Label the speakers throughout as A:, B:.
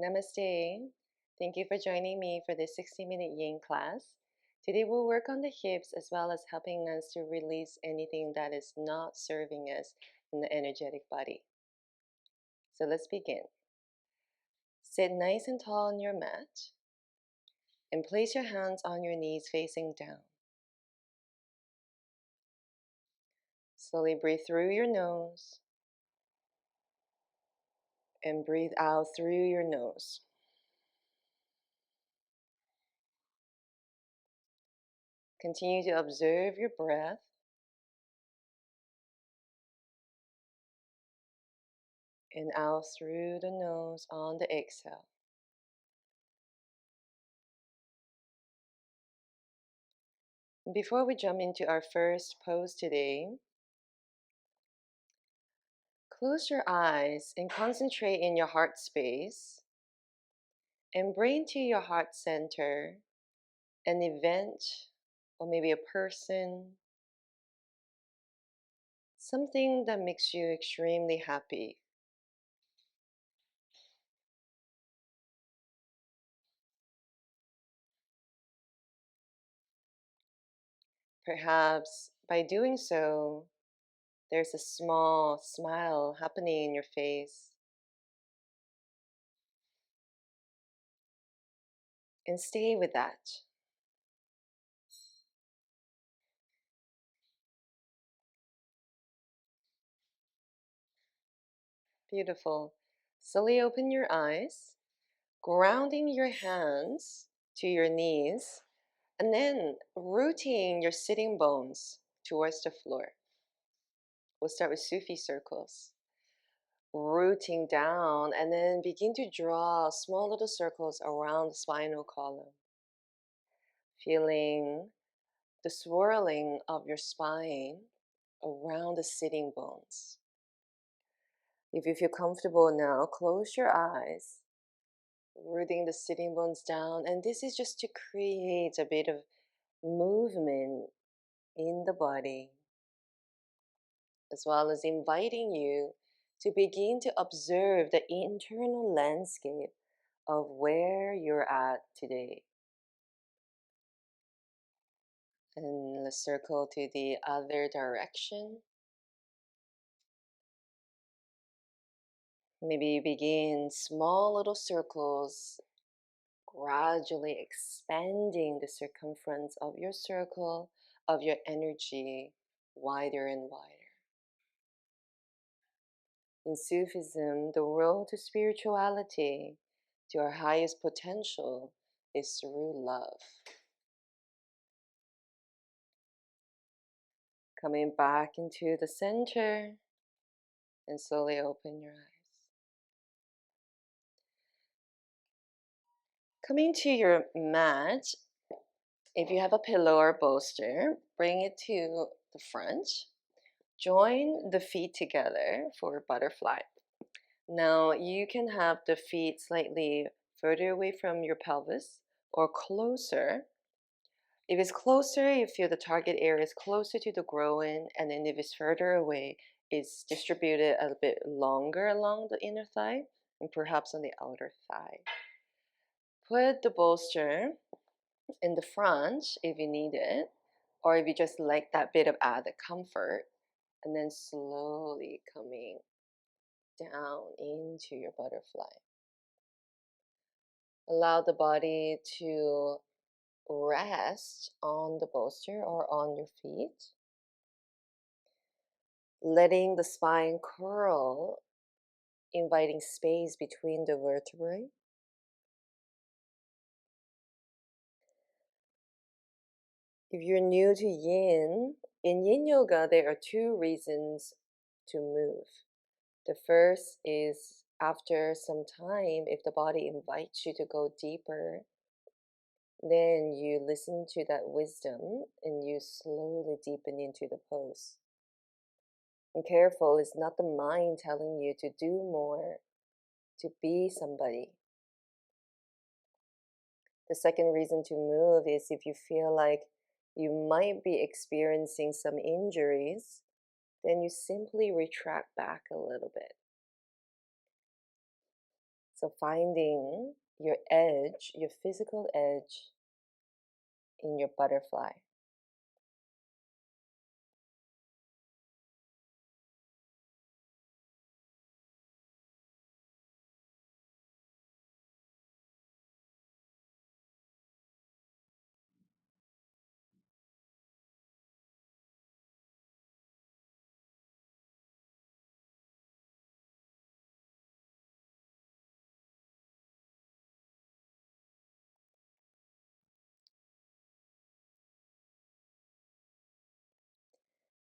A: Namaste. Thank you for joining me for this 60-minute yin class. Today we'll work on the hips as well as helping us to release anything that is not serving us in the energetic body. So let's begin. Sit nice and tall on your mat and place your hands on your knees facing down. Slowly breathe through your nose and breathe out through your nose. Continue to observe your breath. In out through the nose on the exhale. Before we jump into our first pose today, close your eyes and concentrate in your heart space and bring to your heart center an event or maybe a person, something that makes you extremely happy. Perhaps by doing so, there's a small smile happening in your face. And stay with that. Beautiful. Slowly open your eyes, grounding your hands to your knees, and then rooting your sitting bones towards the floor. We'll start with Sufi circles. Rooting down, and then begin to draw small little circles around the spinal column. Feeling the swirling of your spine around the sitting bones. If you feel comfortable now, close your eyes, rooting the sitting bones down, and this is just to create a bit of movement in the body, as well as inviting you to begin to observe the internal landscape of where you're at today. And let's circle to the other direction. Maybe begin small little circles, gradually expanding the circumference of your circle, of your energy, wider and wider. In Sufism, the road to spirituality, to our highest potential, is through love. Coming back into the center and slowly open your eyes. Coming to your mat, if you have a pillow or bolster, bring it to the front. Join the feet together for butterfly. Now you can have the feet slightly further away from your pelvis or closer. If it's closer, you feel the target area is closer to the groin, and then if it's further away, it's distributed a bit longer along the inner thigh and perhaps on the outer thigh. Put the bolster in the front if you need it, or if you just like that bit of added comfort, and then slowly coming down into your butterfly. Allow the body to rest on the bolster or on your feet, letting the spine curl, inviting space between the vertebrae. If you're new to yin, in yin yoga there are two reasons to move. The first is after some time, if the body invites you to go deeper, then you listen to that wisdom and you slowly deepen into the pose. And careful, it's not the mind telling you to do more, to be somebody. The second reason to move is if you feel like you might be experiencing some injuries, then you simply retract back a little bit. So finding your edge, your physical edge in your butterfly.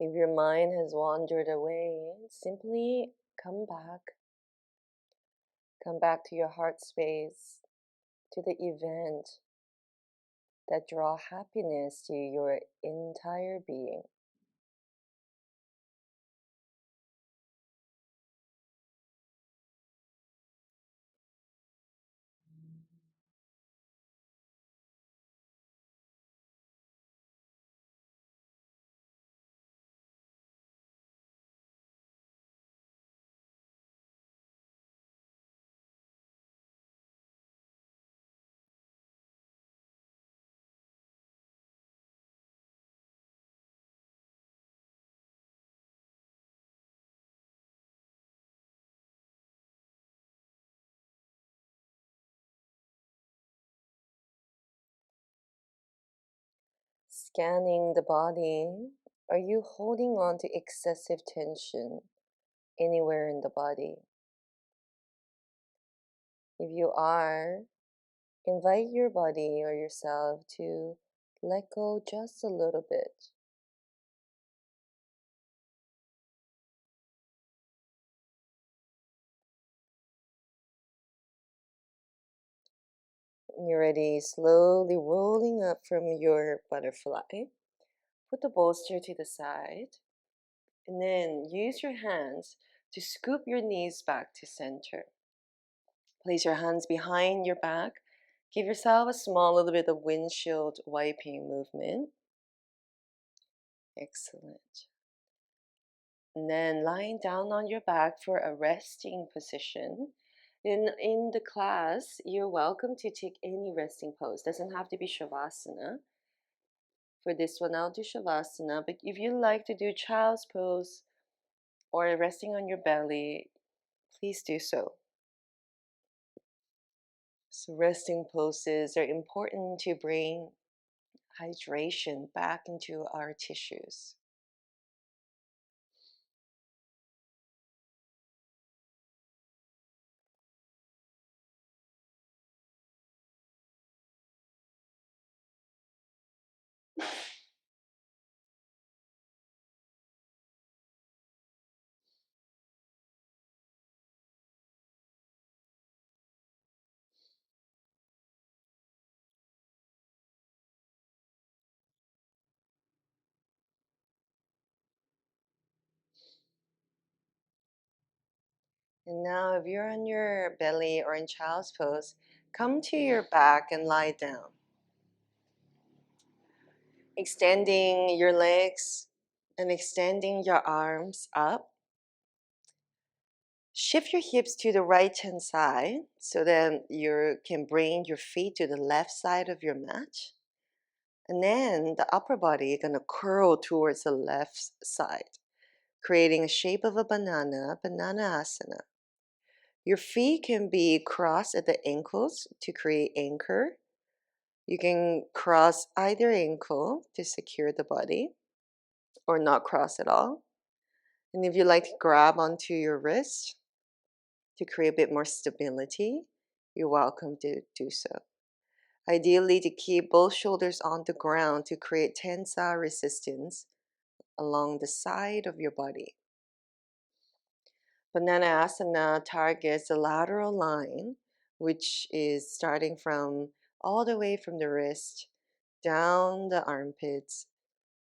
A: If your mind has wandered away, simply come back. Come back to your heart space, to the event that draw happiness to your entire being. Scanning the body, are you holding on to excessive tension anywhere in the body? If you are, invite your body or yourself to let go just a little bit. When you're ready, slowly rolling up from your butterfly. Put the bolster to the side, and then use your hands to scoop your knees back to center. Place your hands behind your back. Give yourself a small little bit of windshield wiping movement. Excellent. And then lying down on your back for a resting position. In the class, you're welcome to take any resting pose. Doesn't have to be Shavasana. For this one, I'll do Shavasana. But if you like to do child's pose or resting on your belly, please do so. So resting poses are important to bring hydration back into our tissues. And now, if you're on your belly or in child's pose, come to your back and lie down. Extending your legs and extending your arms up. Shift your hips to the right hand side so that you can bring your feet to the left side of your mat. And then the upper body is going to curl towards the left side, creating a shape of a banana asana. Your feet can be crossed at the ankles to create anchor. You can cross either ankle to secure the body or not cross at all. And if you like to grab onto your wrist to create a bit more stability, you're welcome to do so. Ideally, to keep both shoulders on the ground to create tensile resistance along the side of your body. Banana asana targets the lateral line, which is starting from all the way from the wrist, down the armpits,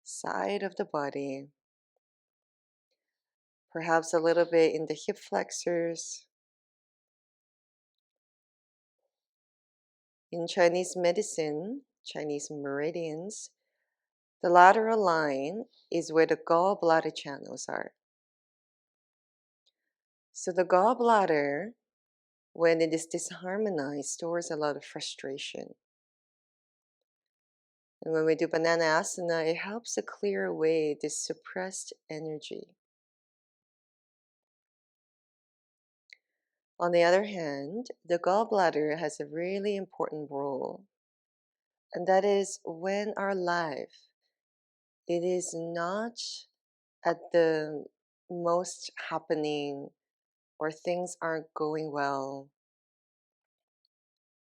A: side of the body, perhaps a little bit in the hip flexors. In Chinese medicine, Chinese meridians, the lateral line is where the gallbladder channels are. So the gallbladder When it is disharmonized, stores a lot of frustration. And when we do banana asana, it helps to clear away this suppressed energy. On the other hand, the gallbladder has a really important role, and that is when our life it is not at the most happening or things aren't going well.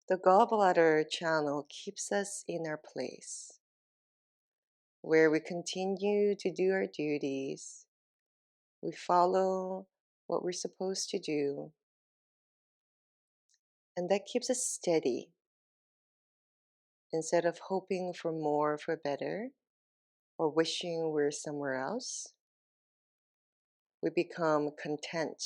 A: The gallbladder channel keeps us in our place, where we continue to do our duties, we follow what we're supposed to do, and that keeps us steady. Instead of hoping for more, for better, or wishing we're somewhere else, we become content.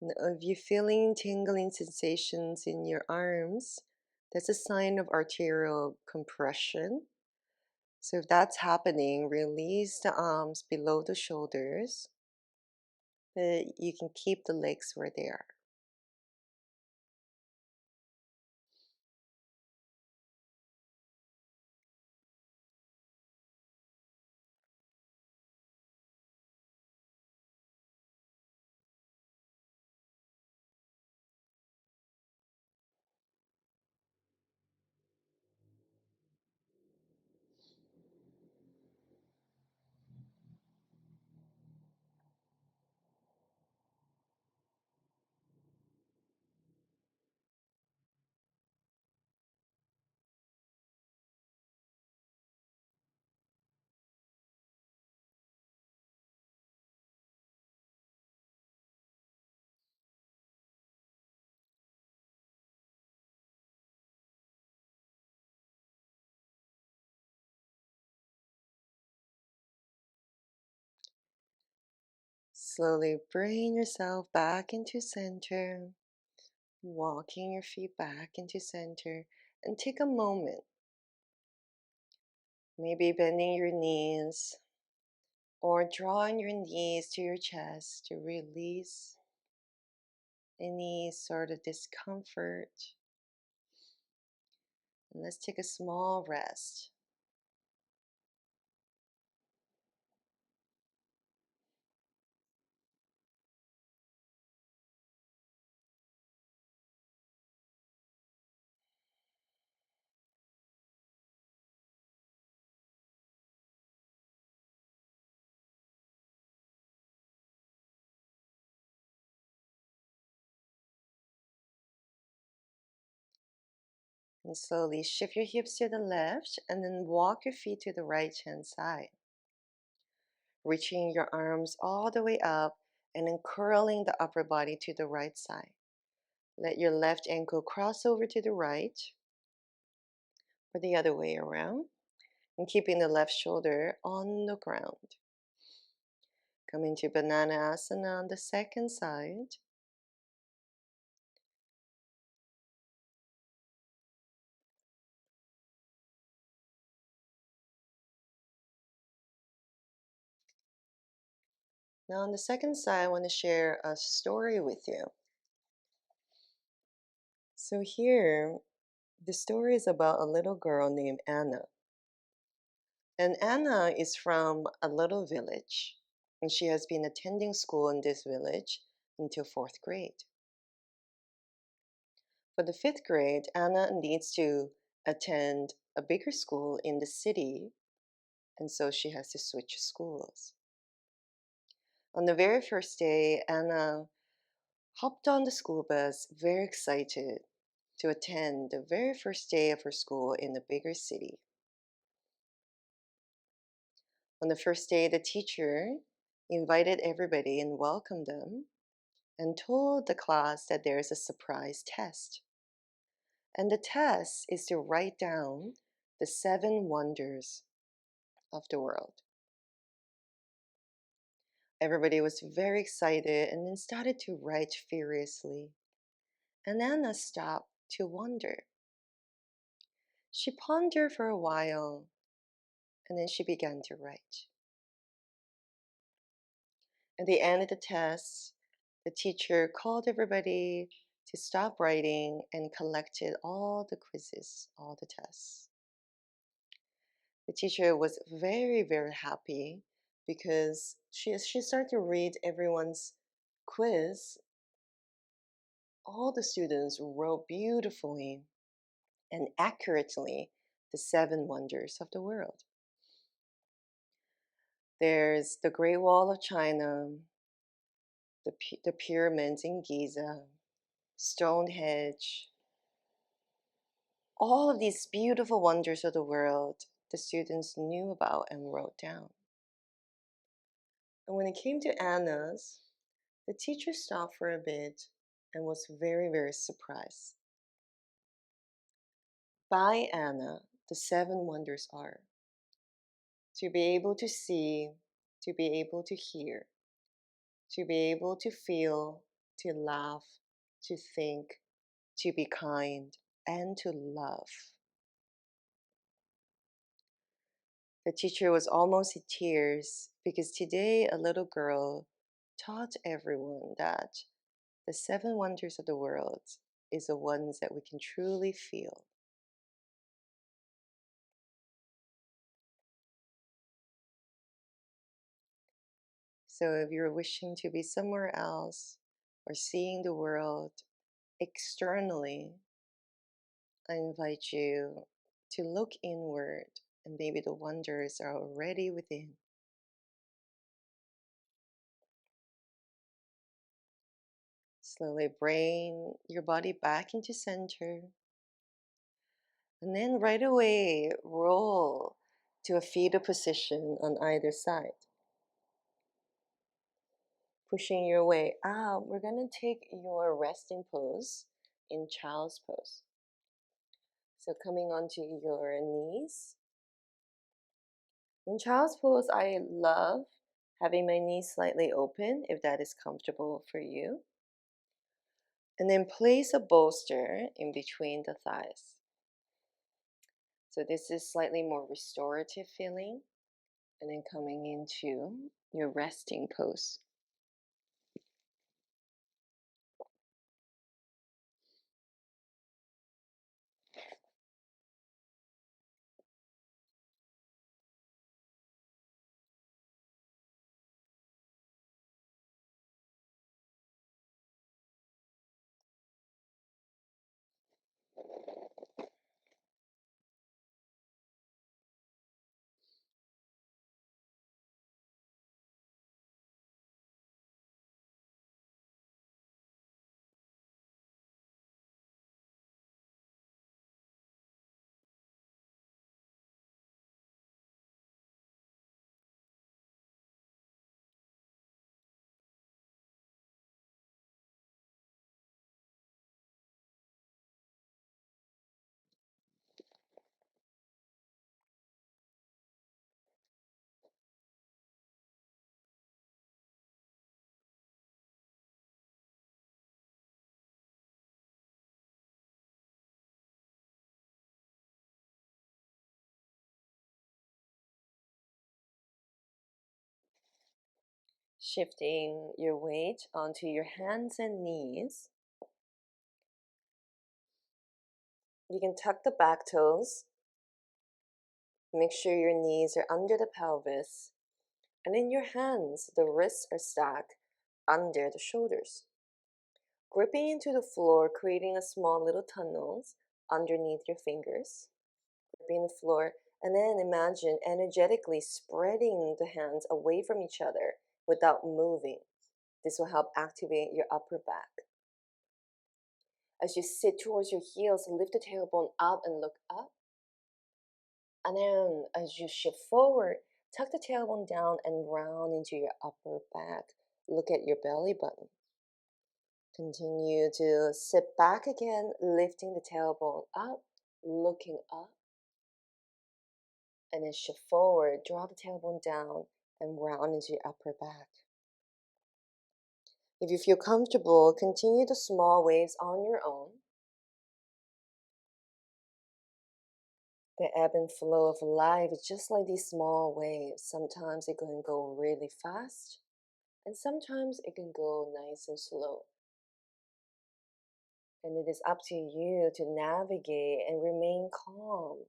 A: And if you're feeling tingling sensations in your arms, that's a sign of arterial compression. So if that's happening, release the arms below the shoulders, but you can keep the legs where they are. Slowly bring yourself back into center, walking your feet back into center, and take a moment, maybe bending your knees or drawing your knees to your chest to release any sort of discomfort. And let's take a small rest. And slowly shift your hips to the left and then walk your feet to the right hand side. Reaching your arms all the way up and then curling the upper body to the right side. Let your left ankle cross over to the right or the other way around, and keeping the left shoulder on the ground. Come into Banana Asana on the second side. Now on the second side, I want to share a story with you. So here, the story is about a little girl named Anna. And Anna is from a little village, and she has been attending school in this village until fourth grade. For the fifth grade, Anna needs to attend a bigger school in the city, and so she has to switch schools. On the very first day, Anna hopped on the school bus, very excited to attend the very first day of her school in a bigger city. On the first day, the teacher invited everybody and welcomed them and told the class that there's a surprise test. And the test is to write down the 7 wonders of the world. Everybody was very excited and then started to write furiously. And Anna stopped to wonder. She pondered for a while and then she began to write. At the end of the test, the teacher called everybody to stop writing and collected all the quizzes, all the tests. The teacher was very, very happy because she started to read everyone's quiz. All the students wrote beautifully and accurately the 7 wonders of the world. There's the Great Wall of China, the pyramids in Giza, Stonehenge, all of these beautiful wonders of the world the students knew about and wrote down. And when it came to Anna's, the teacher stopped for a bit and was very, very surprised. By Anna, the 7 wonders are to be able to see, to be able to hear, to be able to feel, to laugh, to think, to be kind, and to love. The teacher was almost in tears because today a little girl taught everyone that the 7 wonders of the world is the ones that we can truly feel. So if you're wishing to be somewhere else or seeing the world externally, I invite you to look inward and maybe the wonders are already within. Slowly bring your body back into center. And then right away, roll to a fetal position on either side. Pushing your way out, we're going to take your resting pose in child's pose. So coming onto your knees. In child's pose, I love having my knees slightly open if that is comfortable for you. And then place a bolster in between the thighs. So this is slightly more restorative feeling. And then coming into your resting pose. Shifting your weight onto your hands and knees. You can tuck the back toes. Make sure your knees are under the pelvis. And in your hands, the wrists are stacked under the shoulders. Gripping into the floor, creating a small little tunnels underneath your fingers. Gripping the floor, and then imagine energetically spreading the hands away from each other without moving. This will help activate your upper back. As you sit towards your heels, lift the tailbone up and look up. And then as you shift forward, tuck the tailbone down and round into your upper back. Look at your belly button. Continue to sit back again, lifting the tailbone up, looking up, and then shift forward, draw the tailbone down, and round into your upper back. If you feel comfortable, continue the small waves on your own. The ebb and flow of life is just like these small waves. Sometimes it can go really fast, and sometimes it can go nice and slow. And it is up to you to navigate and remain calm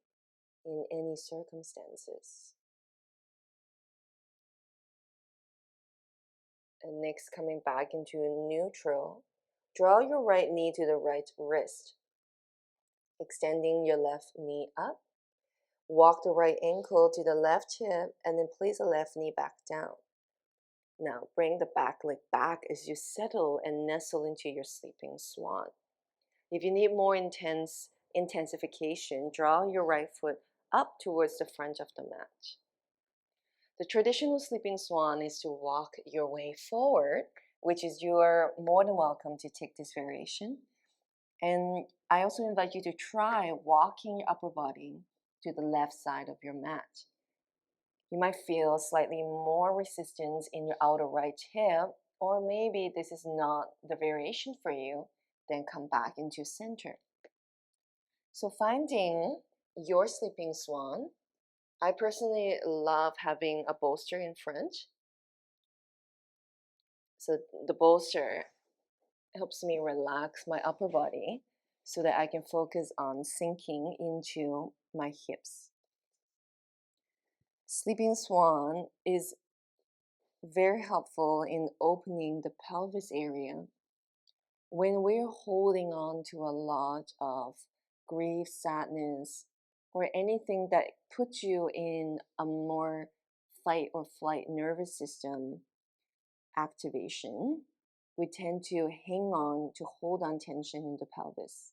A: in any circumstances. And next, coming back into neutral, draw your right knee to the right wrist, extending your left knee up. Walk the right ankle to the left hip and then place the left knee back down. Now bring the back leg back as you settle and nestle into your sleeping swan. If you need more intensification, draw your right foot up towards the front of the mat. The traditional sleeping swan is to walk your way forward, which is you're more than welcome to take this variation. And I also invite you to try walking your upper body to the left side of your mat. You might feel slightly more resistance in your outer right hip, or maybe this is not the variation for you, then come back into center. So finding your sleeping swan, I personally love having a bolster in front. So the bolster helps me relax my upper body so that I can focus on sinking into my hips. Sleeping swan is very helpful in opening the pelvis area when we're holding on to a lot of grief, sadness, or anything that puts you in a more fight or flight nervous system activation. We tend to hang on to hold on tension in the pelvis.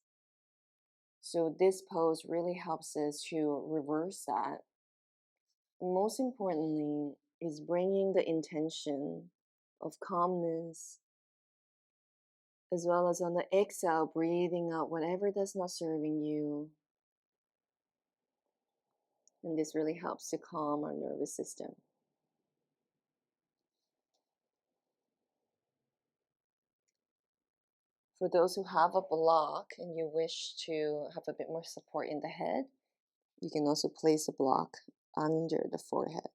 A: So this pose really helps us to reverse that. Most importantly is bringing the intention of calmness, as well as on the exhale, breathing out whatever that's not serving you. And this really helps to calm our nervous system. For those who have a block and you wish to have a bit more support in the head, you can also place a block under the forehead.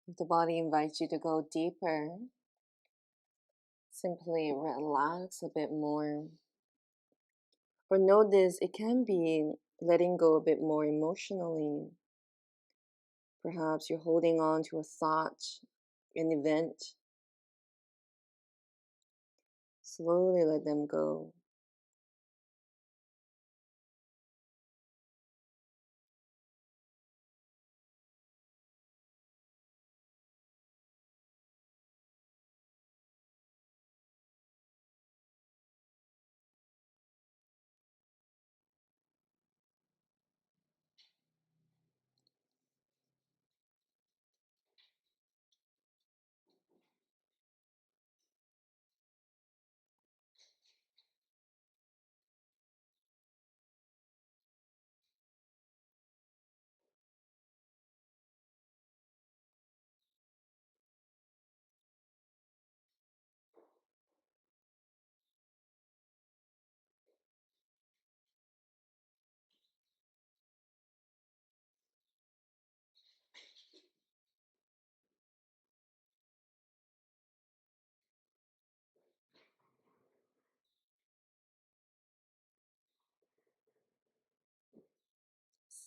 A: If the body invites you to go deeper, simply relax a bit more. Or notice it can be letting go a bit more emotionally. Perhaps you're holding on to a thought, an event. Slowly let them go.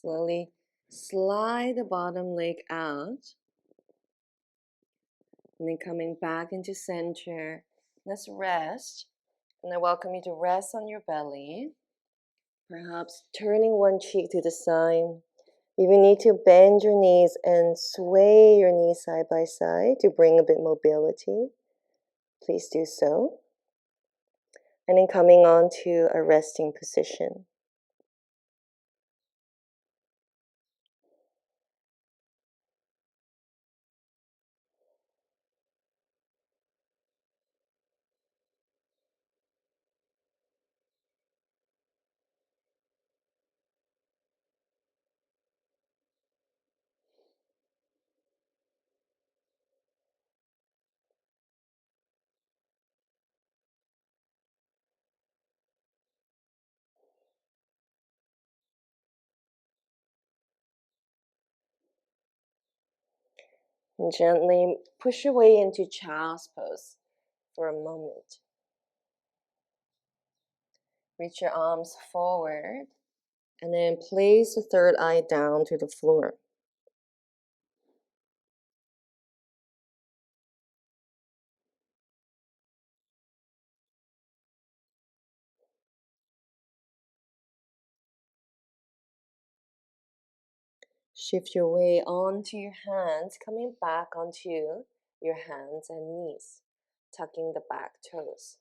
A: Slowly slide the bottom leg out. And then coming back into center. Let's rest. And I welcome you to rest on your belly. Perhaps turning one cheek to the side. If you need to bend your knees and sway your knees side by side to bring a bit mobility, please do so. And then coming on to a resting position. And gently push your way into child's pose for a moment. Reach your arms forward and then place the third eye down to the floor. Shift your way onto your hands, coming back onto your hands and knees, tucking the back toes.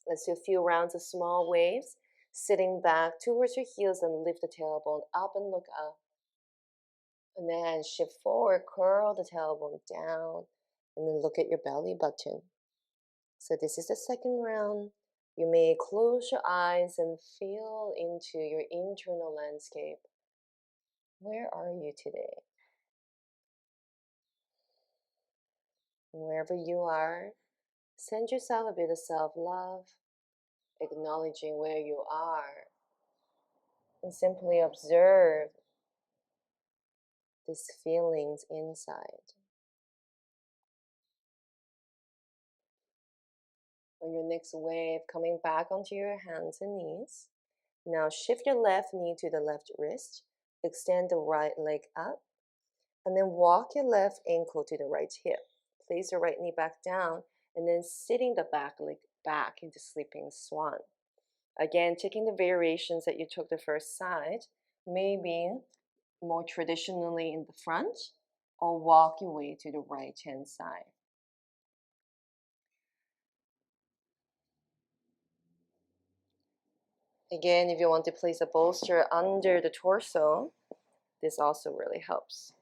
A: Let's do a few rounds of small waves, sitting back towards your heels and lift the tailbone up and look up. And then shift forward, curl the tailbone down, and then look at your belly button. So this is the second round. You may close your eyes and feel into your internal landscape. Where are you today? Wherever you are, send yourself a bit of self-love, acknowledging where you are, and simply observe these feelings inside. On your next wave, coming back onto your hands and knees. Now shift your left knee to the left wrist, extend the right leg up, and then walk your left ankle to the right hip. Place your right knee back down, and then sitting the back leg back into sleeping swan. Again, taking the variations that you took the first side, maybe more traditionally in the front, or walk your way to the right hand side. Again, if you want to place a bolster under the torso, this also really helps.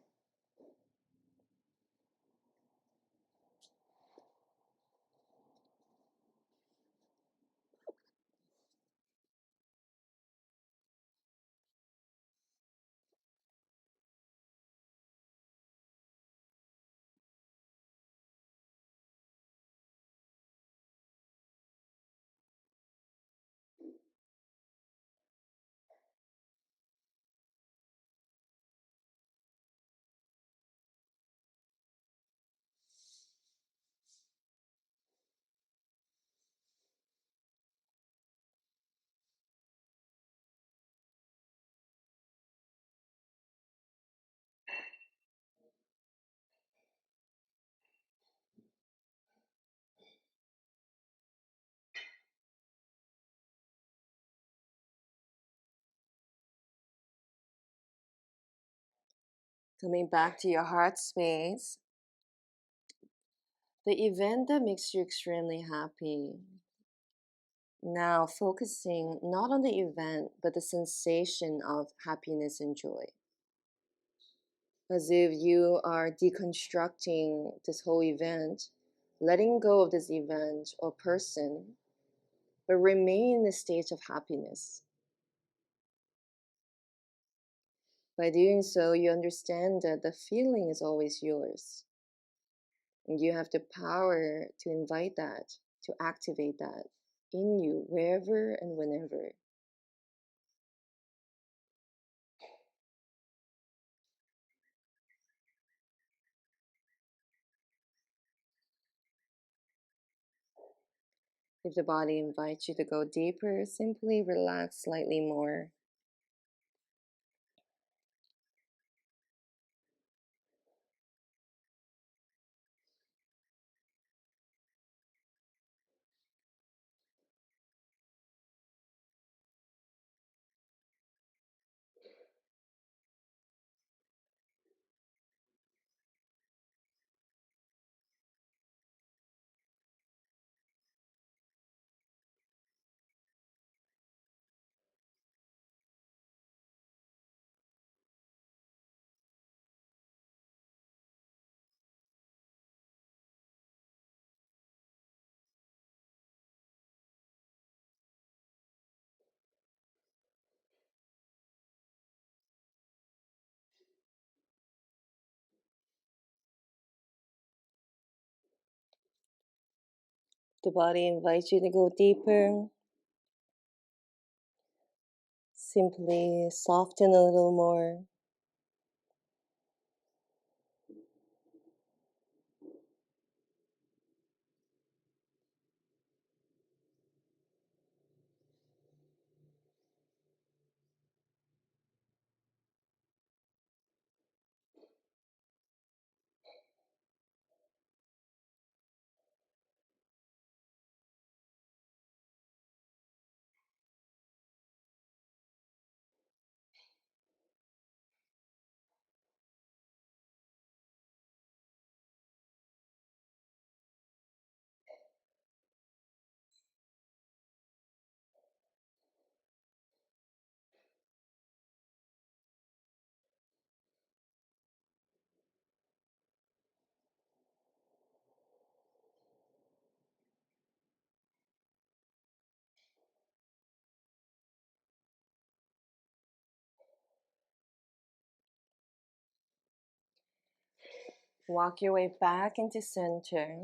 A: Coming back to your heart space, the event that makes you extremely happy. Now focusing not on the event, but the sensation of happiness and joy. As if you are deconstructing this whole event, letting go of this event or person, but remain in a state of happiness. By doing so, you understand that the feeling is always yours. And you have the power to invite that, to activate that in you, wherever and whenever. If the body invites you to go deeper, simply relax slightly more. The body invites you to go deeper. Simply soften a little more. Walk your way back into center,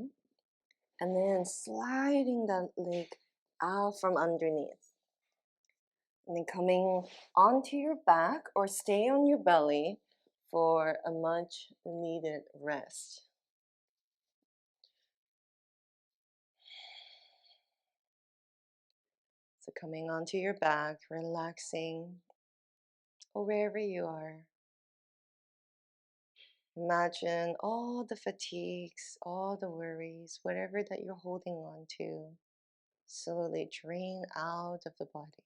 A: and then sliding that leg out from underneath. And then coming onto your back or stay on your belly for a much needed rest. So coming onto your back, relaxing, or wherever you are. Imagine all the fatigues, all the worries, whatever that you're holding on to, slowly drain out of the body.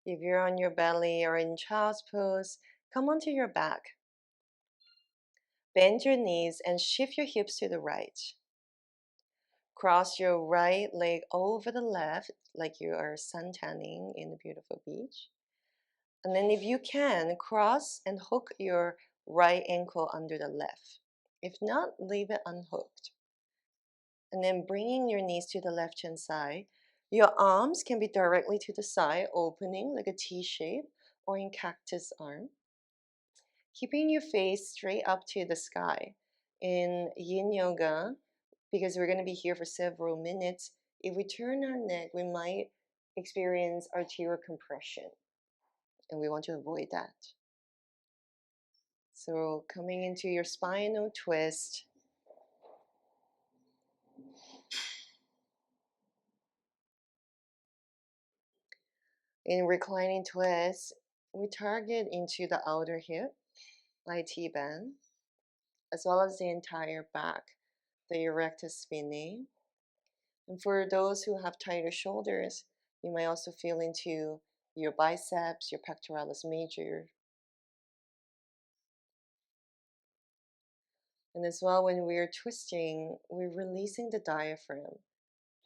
A: If you're on your belly or in child's pose, come onto your back. Bend your knees and shift your hips to the right. Cross your right leg over the left like you are suntanning in a beautiful beach. And then if you can, cross and hook your right ankle under the left. If not, leave it unhooked. And then bringing your knees to the left hand side. Your arms can be directly to the side, opening like a T shape or in cactus arm. Keeping your face straight up to the sky. In yin yoga, because we're going to be here for several minutes, if we turn our neck, we might experience arterial compression, and we want to avoid that. So coming into your spinal twist. In reclining twist, we target into the outer hip, IT band, as well as the entire back, the erectus spinae. And for those who have tighter shoulders, you might also feel into your biceps, your pectoralis major. And as well, when we're twisting, we're releasing the diaphragm,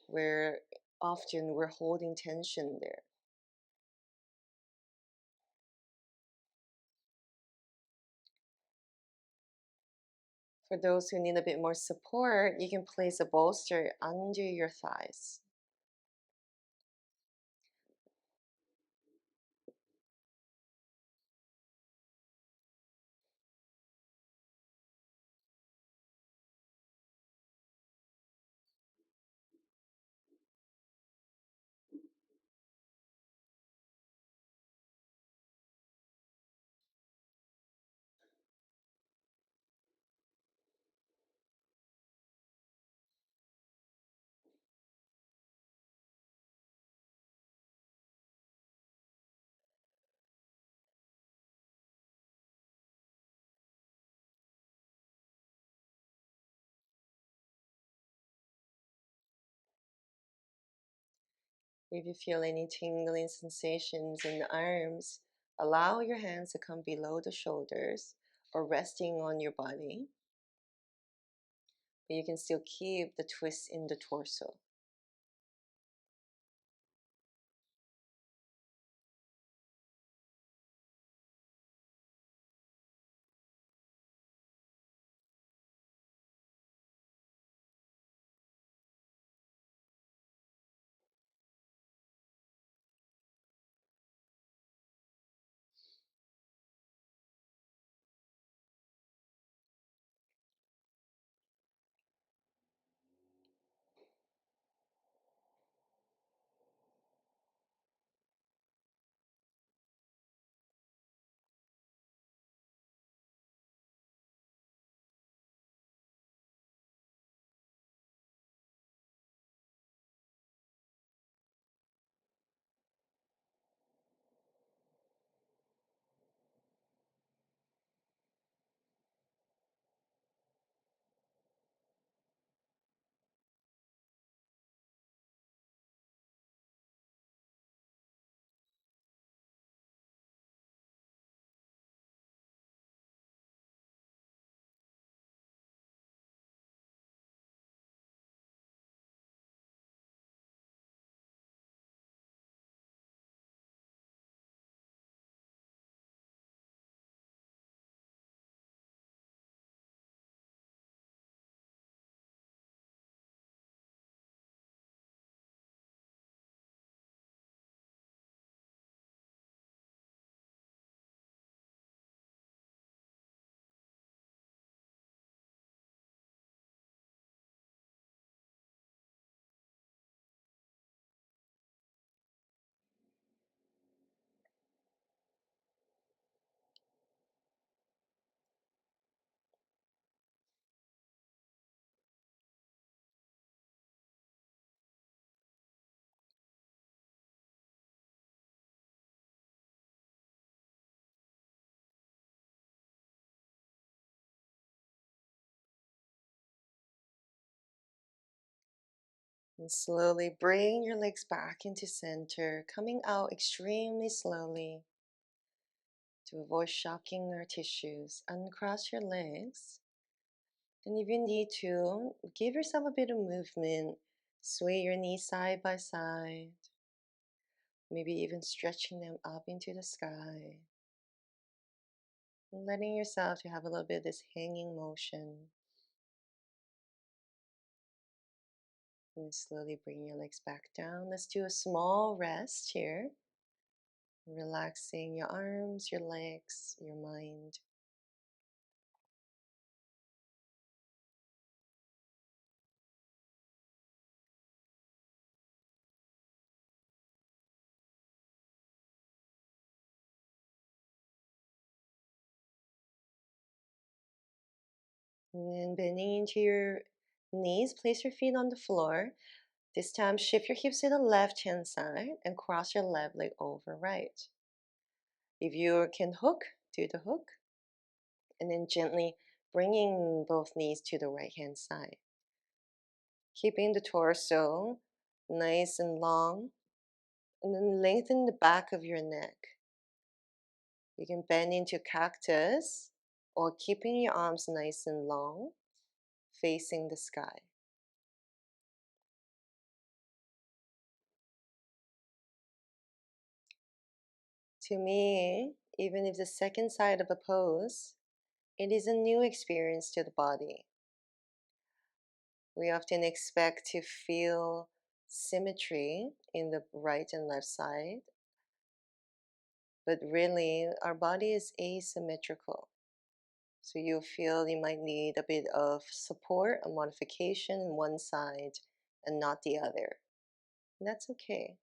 A: where often we're holding tension there. For those who need a bit more support, you can place a bolster under your thighs. If you feel any tingling sensations in the arms, Allow your hands to come below the shoulders or resting on your body. But you can still keep the twist in the torso. And slowly bring your legs back into center, coming out extremely slowly to avoid shocking our tissues. Uncross your legs. And if you need to, give yourself a bit of movement. Sway your knees side by side. Maybe even stretching them up into the sky. And letting yourself to have a little bit of this hanging motion. And slowly bring your legs back down. Let's do a small rest here. Relaxing your arms, your legs, your mind. And then bending into your knees, place your feet on the floor. This time, shift your hips to the left hand side and cross your left leg over right. If you can hook, do the hook. And then gently bringing both knees to the right hand side. Keeping the torso nice and long. And then lengthen the back of your neck. You can bend into cactus or keeping your arms nice and long, facing the sky. To me, even if the second side of a pose, it is a new experience to the body. We often expect to feel symmetry in the right and left side, but really our body is asymmetrical. So you feel you might need a bit of support, a modification in one side and not the other. And that's okay.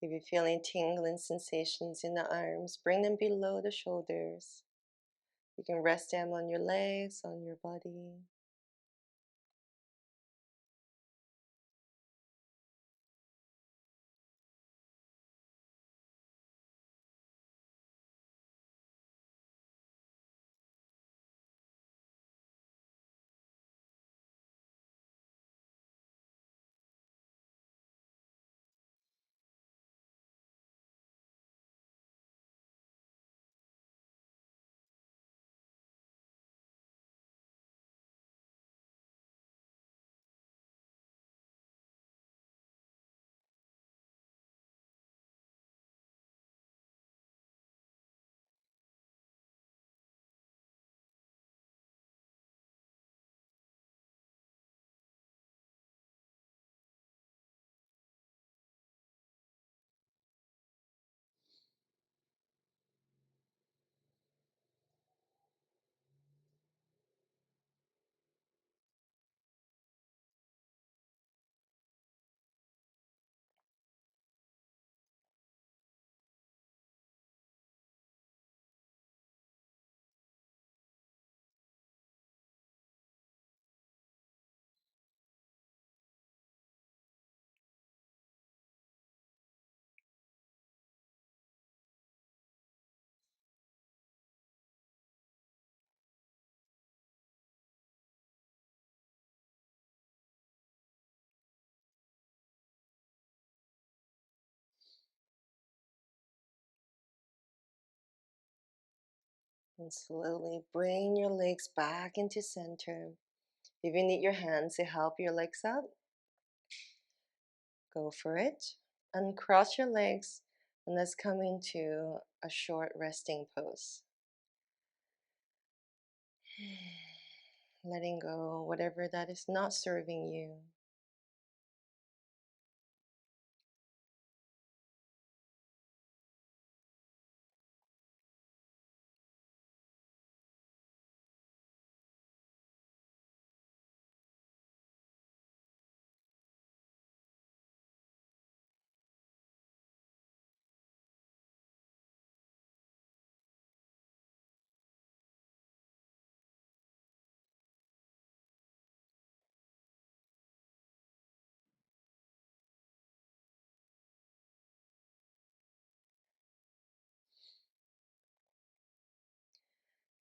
A: If you're feeling tingling sensations in the arms, bring them below the shoulders. You can rest them on your legs, on your body. And slowly bring your legs back into center. If you need your hands to help your legs up, go for it. Uncross your legs and let's come into a short resting pose. Letting go whatever that is not serving you.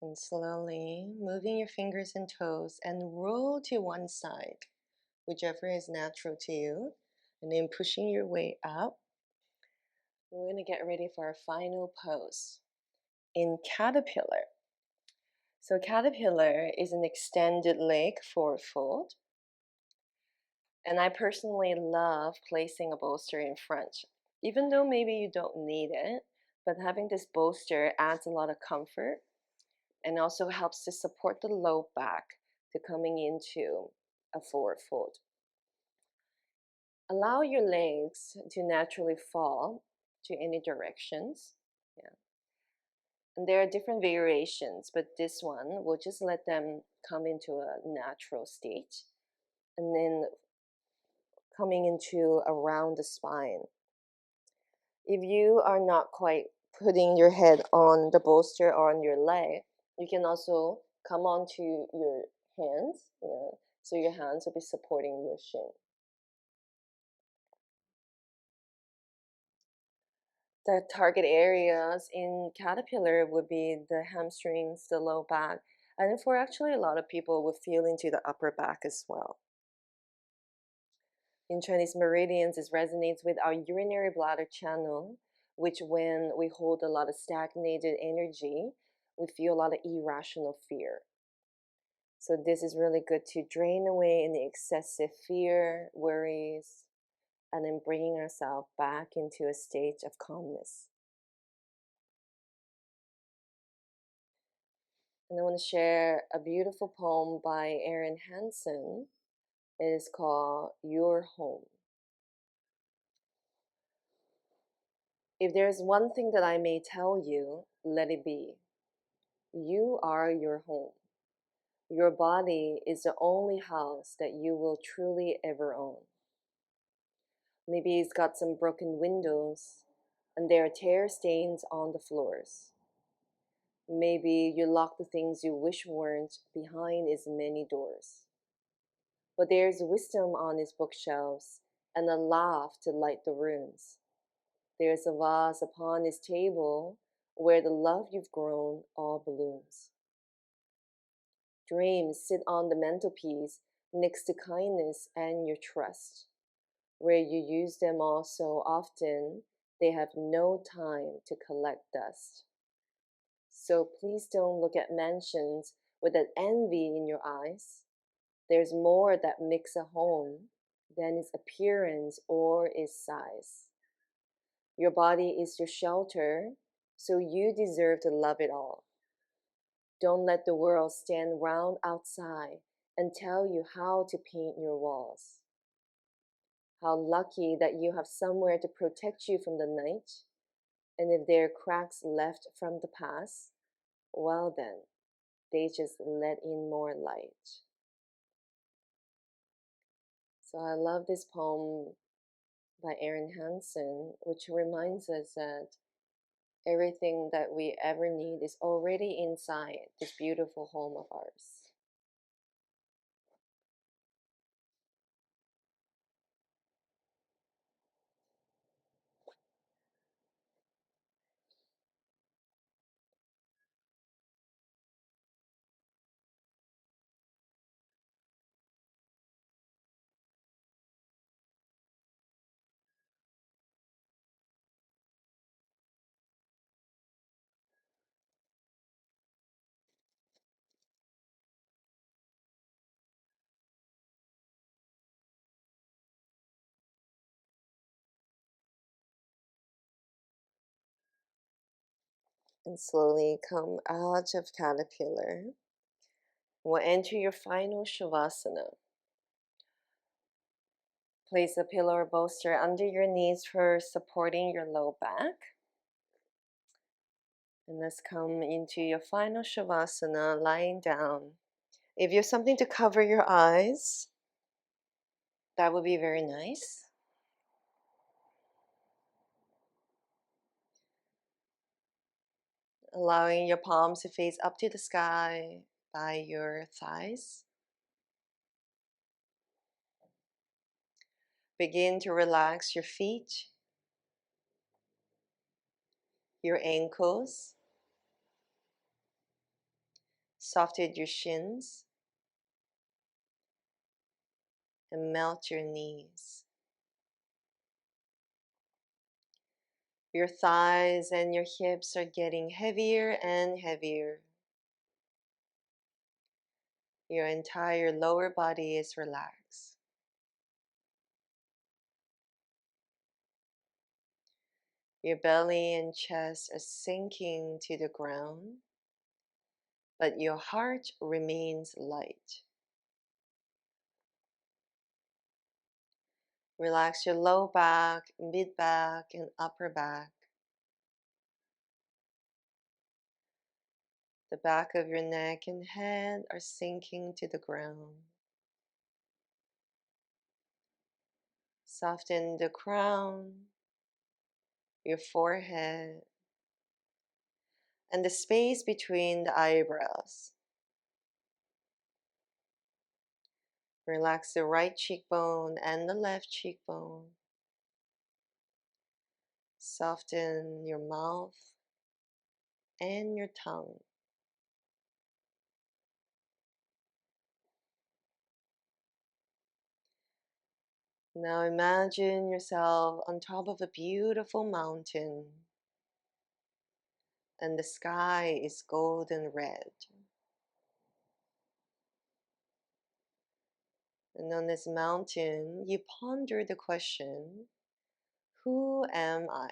A: And slowly moving your fingers and toes and roll to one side, whichever is natural to you. And then pushing your way up. We're going to get ready for our final pose in caterpillar. So caterpillar is an extended leg forward fold. And I personally love placing a bolster in front, even though maybe you don't need it, but having this bolster adds a lot of comfort and also helps to support the low back to coming into a forward fold. Allow your legs to naturally fall to any directions. Yeah. And there are different variations, but this one, we'll just let them come into a natural state. And then coming into around the spine. If you are not quite putting your head on the bolster or on your leg, you can also come onto your hands, so your hands will be supporting your shin. The target areas in caterpillar would be the hamstrings, the low back, and for actually a lot of people would feel into the upper back as well. In Chinese, meridians, it resonates with our urinary bladder channel, which when we hold a lot of stagnated energy, we feel a lot of irrational fear. So this is really good to drain away any excessive fear, worries, and then bringing ourselves back into a state of calmness. And I want to share a beautiful poem by Erin Hansen. It is called Your Home. If there's one thing that I may tell you, let it be. You are your home. Your body is the only house that you will truly ever own. Maybe it's got some broken windows and there are tear stains on the floors. Maybe you lock the things you wish weren't behind its many doors. But there's wisdom on its bookshelves and a laugh to light the rooms. There's a vase upon its table where the love you've grown all blooms. Dreams sit on the mantelpiece next to kindness and your trust, where you use them all so often they have no time to collect dust. So please don't look at mansions with that envy in your eyes. There's more that makes a home than its appearance or its size. Your body is your shelter, so you deserve to love it all. Don't let the world stand round outside and tell you how to paint your walls. How lucky that you have somewhere to protect you from the night, and if there are cracks left from the past, well then, they just let in more light. So I love this poem by Erin Hansen, which reminds us that everything that we ever need is already inside this beautiful home of ours. And slowly come out of caterpillar. We'll enter your final shavasana. Place a pillow or bolster under your knees for supporting your low back. And let's come into your final shavasana, lying down. If you have something to cover your eyes, that would be very nice. Allowing your palms to face up to the sky by your thighs. Begin to relax your feet, your ankles. Soften your shins and melt your knees. Your thighs and your hips are getting heavier and heavier. Your entire lower body is relaxed. Your belly and chest are sinking to the ground, but your heart remains light. Relax your low back, mid back, and upper back. The back of your neck and head are sinking to the ground. Soften the crown, your forehead, and the space between the eyebrows. Relax the right cheekbone and the left cheekbone. Soften your mouth and your tongue. Now imagine yourself on top of a beautiful mountain, and the sky is golden red. And on this mountain, you ponder the question, who am I?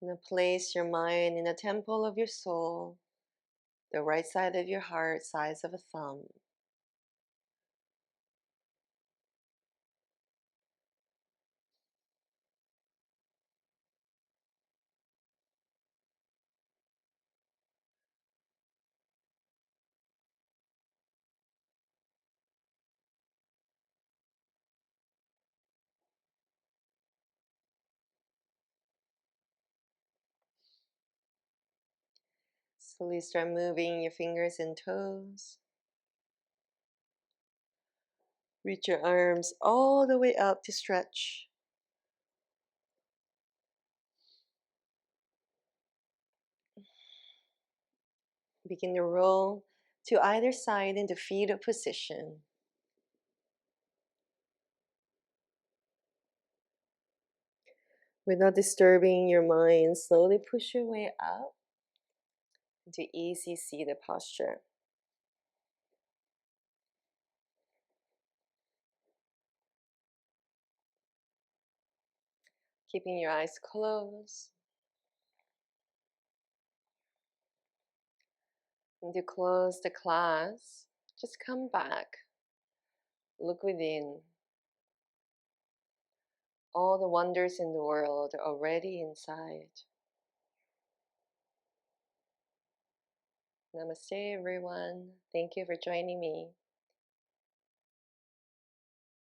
A: Now place your mind in the temple of your soul, the right side of your heart, size of a thumb. Slowly start moving your fingers and toes. Reach your arms all the way up to stretch. Begin to roll to either side in the fetal position. Without disturbing your mind, slowly push your way up into easy seated posture. Keeping your eyes closed. And to close the class, just come back. Look within. All the wonders in the world are already inside. Namaste, everyone. Thank you for joining me.